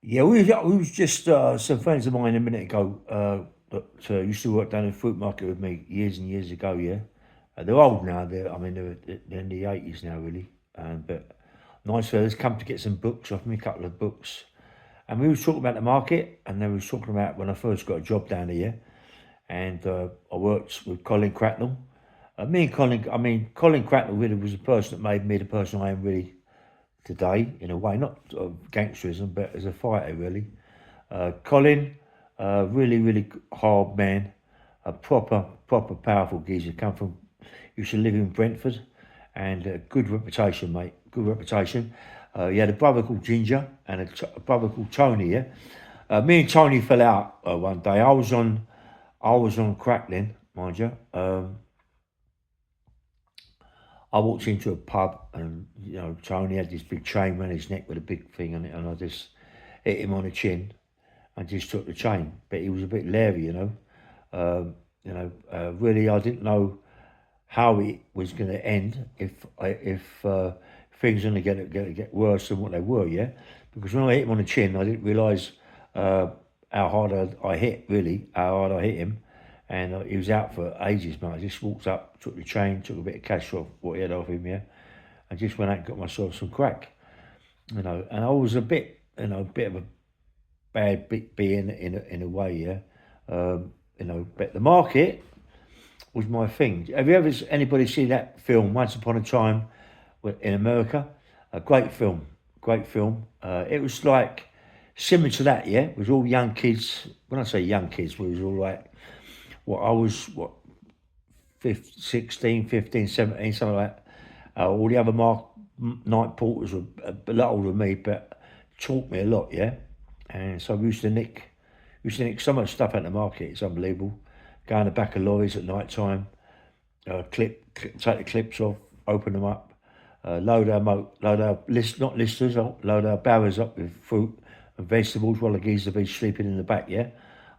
Yeah, we was just some friends of mine a minute ago that used to work down in the fruit market with me years and years ago. Yeah, they're old now. They're in the 80s now, really. But nice fellas come to get some books off me, a couple of books. And we was talking about the market, and they was talking about when I first got a job down here, and I worked with Colin Cracknell. Me and Colin, I mean, Colin Cracknell really was the person that made me the person I am really today, in a way, not gangsterism, but as a fighter, really. Colin, really hard man, a proper powerful geezer. Come from, used to live in Brentford, and good reputation, mate. Good reputation. He had a brother called Ginger and a brother called Tony. Yeah, me and Tony fell out one day. I was on crackling, mind you. I walked into a pub, and Tony had this big chain around his neck with a big thing on it, and I just hit him on the chin and just took the chain. But he was a bit leery, really, I didn't know how it was going to end if things were going to get worse than what they were. Yeah, because when I hit him on the chin, I didn't realise uh, how hard I hit. Really, how hard I hit him, and he was out for ages. Man, I just walked up, took the chain, took a bit of cash off what he had off him. Yeah, and just went out and got myself some crack. And I was a bit, bit of a bad bit being in a way. Yeah, but the market was my thing. Have you ever anybody see that film Once Upon a Time in America? A great film, great film. It was like similar to that. Yeah, it was all young kids. When I say young kids, we was all like what I was, what 15, 16, 15, 17, something like that. All the other night porters were a lot older than me, but taught me a lot. Yeah, and so we used to nick so much stuff out the market. It's unbelievable. Go in the back of lorries at night time, take the clips off, open them up, not listers, load our barrows up with fruit and vegetables while the geese have been sleeping in the back. Yeah,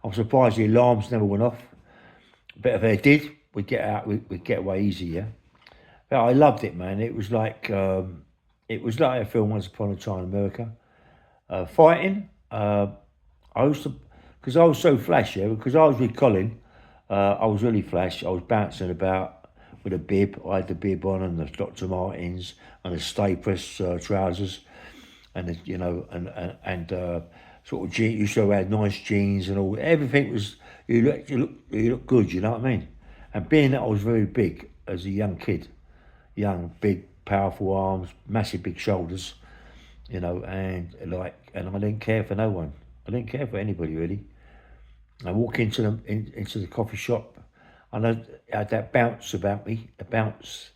I'm surprised the alarms never went off. But if they did, we'd get out, we'd get away easy. Yeah, but I loved it, man. It was like a film Once Upon a Time in America. Fighting, I used to, because I was so flash, yeah, because I was with Colin, I was really flash. I was bouncing about with a bib. I had the bib on and the Dr. Martens and the Stay Press trousers, and and sort of used to wear nice jeans and all. Everything was you look good. You know what I mean? And being that I was very big as a young kid, young, big, powerful arms, massive big shoulders, and I didn't care for no one. I didn't care for anybody really. I walk into the coffee shop, and I had that bounce about me, a bounce.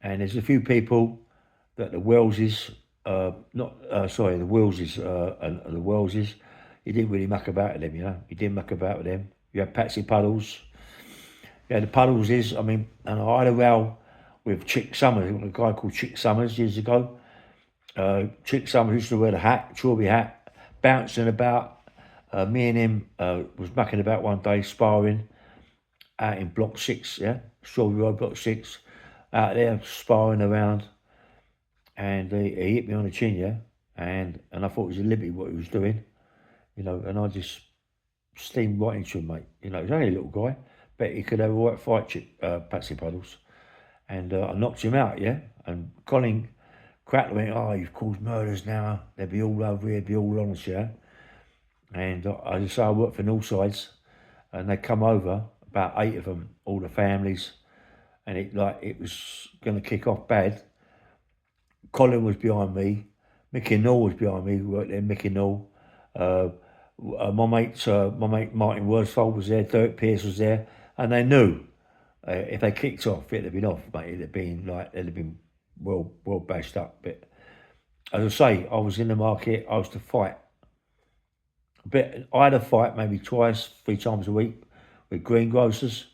And there's a few people that the Welleses, not sorry, the Wellses and the Welleses, he didn't really muck about with them, He didn't muck about with them. You had Patsy Puddles. Yeah, the Puddles is, I mean, and I had a row with Chick Summers, a guy called Chick Summers years ago. Chick Summers used to wear the hat, Chorby hat, bouncing about. Me and him was mucking about one day, sparring out in Block 6, yeah? Strawberry Road, Block 6, out there sparring around. And he hit me on the chin, yeah? And I thought it was a liberty what he was doing, and I just steamed right into him, mate. He's only a little guy, but he could have a right fight, Patsy Puddles. And I knocked him out, yeah? And Colin Crackler went, oh, you've caused murders now. They'll be all over here, be all on us, yeah? And I just say I work for Northsides, and they come over, about 8 of them, all the families, and it was going to kick off bad. Colin was behind me, Mickey Knoll was behind me, who worked there, Mickey Knoll. Uh, my mate Martin Worsfold was there, Dirk Pierce was there, and they knew if they kicked off, it'd have been off, mate. They'd have been well bashed up. But as I say, I was in the market. I was to fight. But I had a fight maybe twice, 3 times a week with greengrocers.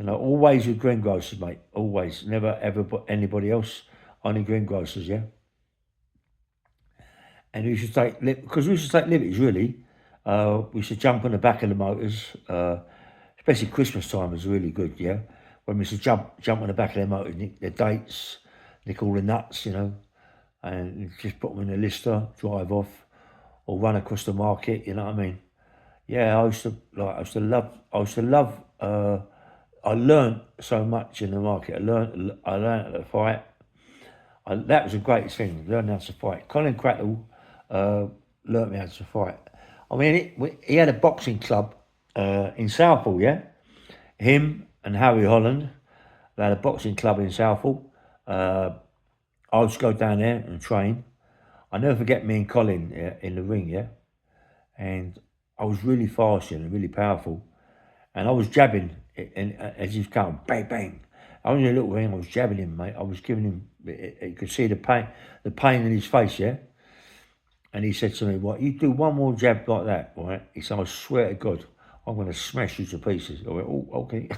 Always with greengrocers, mate. Always, never ever but anybody else. Only greengrocers, yeah. And we used to take because we used to take liberties really. We used to jump on the back of the motors. Especially Christmas time was really good, yeah. When we used to jump on the back of their motors, nick their dates, nick all the nuts, and just put them in a lister, drive off. or run across the market. You know what I mean? Yeah, I used to love. I learned so much in the market. I learned how to fight. That was the greatest thing. Learning how to fight. Colin Crattle learned me how to fight. I mean, he had a boxing club in Southall. Yeah, him and Harry Holland. They had a boxing club in Southall. Uh, I used to go down there and train. I never forget me and Colin, yeah, in the ring. Yeah, and I was really fast and really powerful. And I was jabbing, and as he's going, bang, bang. I was in a little ring, I was jabbing him, mate. I was giving him, you could see the pain in his face, yeah? And he said to me, "What, you do one more jab like that, right?" He said, "I swear to God, I'm going to smash you to pieces." I went, "Oh, okay."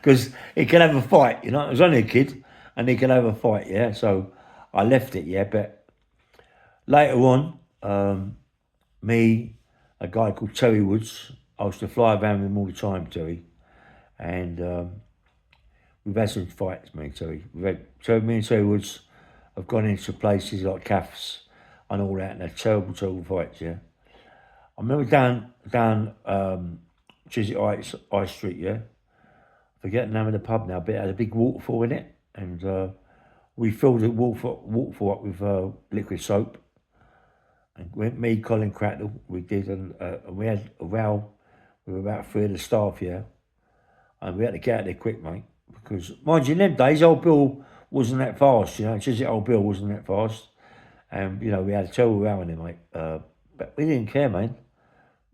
Because he can have a fight, you know? I was only a kid, and he can have a fight, yeah? So I left it, yeah? But later on, me, a guy called Terry Woods, I used to fly around with him all the time, Terry. And we've had some fights, me and Terry. Me and Terry Woods have gone into places like Caths and all that, and they're terrible, terrible fights, yeah. I remember down Chiswick Heights, High Street, yeah. Forget the name of the pub now, but it had a big waterfall in it, and we filled the waterfall up with liquid soap. And me, Colin Crattle, we did, and we had a row with about three of the staff, yeah. And we had to get out there quick, mate. Because, mind you, in them days, old Bill wasn't that fast, you know. It's just that old Bill wasn't that fast. And, you know, we had a terrible row in him, mate. But we didn't care, man.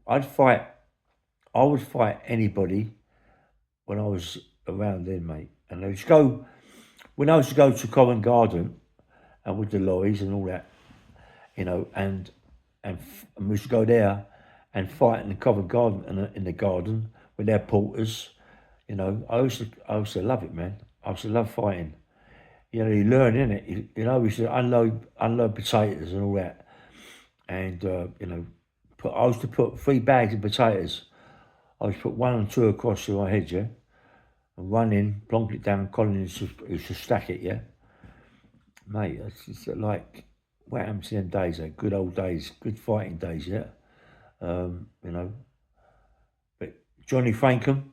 I'd fight, I would fight anybody when I was around then, mate. And when I used to go to Covent Garden and with the lorries and all that, you know, and we used to go there and fight in the Covent Garden, in the garden with their porters. You know, I used to love it, man. I used to love fighting. You know, you learn, innit? We used to unload potatoes and all that. And, I used to put 3 bags of potatoes. I used to put one and two across to my head, yeah? And run in, plonk it down, Colin used to stack it, yeah? Mate, it's just like, what happened to them days, good old days, good fighting days, yeah? You know, but Johnny Frankham,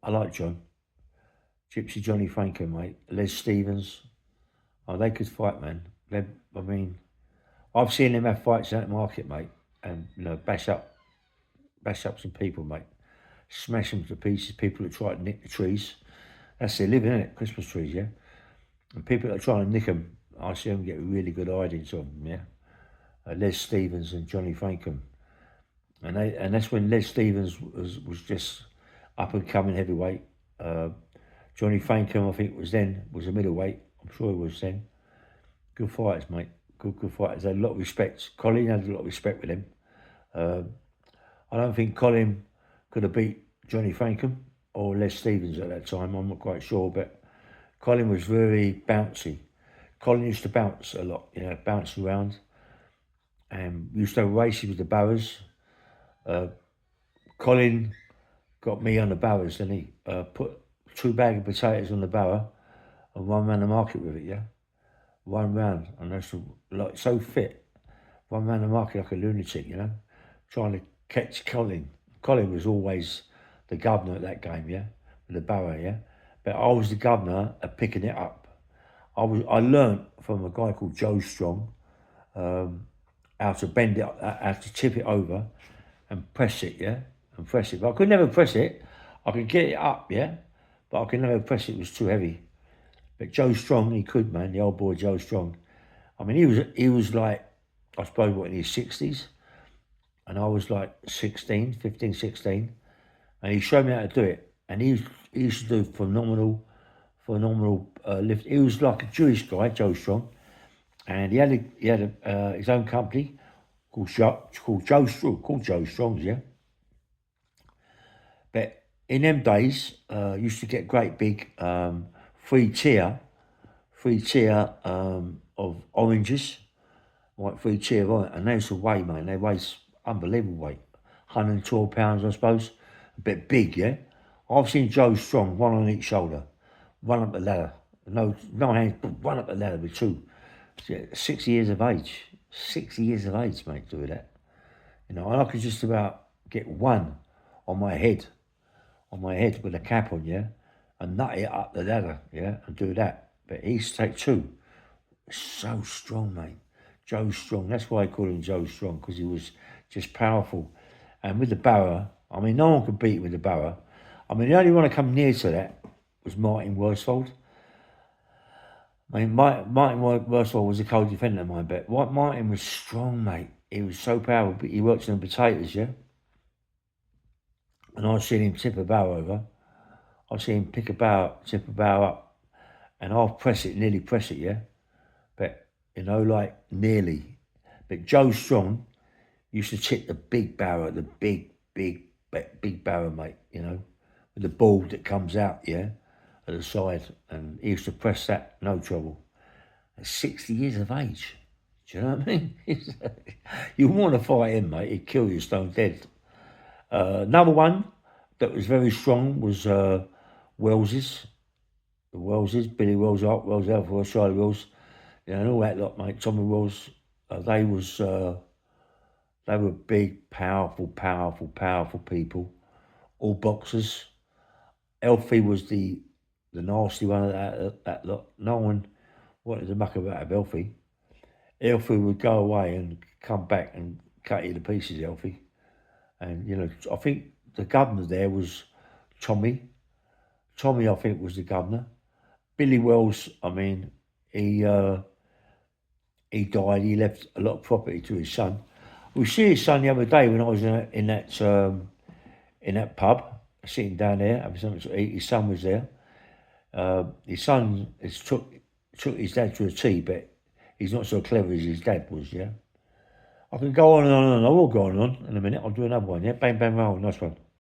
I like John. Gypsy Johnny Frankham, mate. Les Stevens. Oh, they could fight, man. I mean, I've seen them have fights out at the market, mate, and bash up some people, mate. Smash them to pieces. People that try to nick the trees. That's their living, isn't it? Christmas trees, yeah. And people that are trying to nick them, I see them get really good hidings of them, yeah. Les Stevens and Johnny Frankham, and that's when Les Stevens was just up and coming heavyweight. Johnny Frankham, I think, was a middleweight. I'm sure he was then. Good fighters, mate. Good fighters. They had a lot of respect. Colin had a lot of respect with him. I don't think Colin could have beat Johnny Frankham or Les Stevens at that time. I'm not quite sure, but Colin was very bouncy. Colin used to bounce a lot, you know, bounce around. And we used to have races with the barrows. Colin got me on the barrows, then he put 2 bags of potatoes on the barrow and run round the market with it, yeah? Run round, and that's like so fit. Run round the market like a lunatic, you know? Trying to catch Colin. Colin was always the governor at that game, yeah? With the barrow, yeah? But I was the governor at picking it up. I learnt from a guy called Joe Strong how to bend it, how to tip it over and press it, yeah? And press it. But I could never press it. I could get it up, yeah? But I could never press it, it was too heavy. But Joe Strong, he could, man, the old boy Joe Strong. I mean, he was like, I suppose, what, in his 60s? And I was like 15, 16. And he showed me how to do it. And he used to do phenomenal lift. He was like a Jewish guy, Joe Strong. And he had his own company called Joe Strong's, yeah. But in them days, used to get great big free tier of oranges, like free tier of orange, and they used to weigh, man. They weigh unbelievable weight, 112 pounds, I suppose, a bit big, yeah. I've seen Joe Strong, one on each shoulder, run up the ladder, no hands, but run up the ladder with two. 60 years of age. 60 years of age, mate, doing that. You know, and I could just about get one on my head with a cap on, yeah, and nut it up the ladder, yeah, and do that. But he used to take two. So strong, mate. Joe Strong. That's why I call him Joe Strong, because he was just powerful. And with the barrow, I mean, no one could beat him with the barrow. I mean, the only one to come near to that was Martin Worsfold. I mean, Martin Worsfold was a co-defendant of mine, but Martin was strong, mate. He was so powerful, but he worked on the potatoes, yeah? And I seen him tip a barrow over. I seen him pick a barrow, tip a barrow up, and I'll press it, nearly press it, yeah? But, you know, like, nearly. But Joe Strong used to tip the big barrow, the big barrow, mate, you know, with the ball that comes out, yeah, at the side. And he used to press that, no trouble. At 60 years of age. Do you know what I mean? You want to fight him, mate, he'd kill you stone dead. Another one that was very strong was Wells's. The Wells's, Billy Wells, Art Wells, Alpha, Charlie Wells, you know, and all that lot, mate. Tommy Wells, they were big, powerful people, all boxers. Elfie was the nasty one of that lot. No one wanted to muck about with Elfie. Elfie would go away and come back and cut you to pieces, Elfie. And, you know, I think the governor there was Tommy. Tommy, I think, was the governor. Billy Wells, I mean, he died. He left a lot of property to his son. We see his son the other day when I was in that pub, sitting down there, having something to eat. His son was there. His son took his dad to a tea, but he's not so clever as his dad was, yeah? I can go on and on and on. I will go on and on in a minute. I'll do another one, yeah? Bang, bang, roll. Nice one.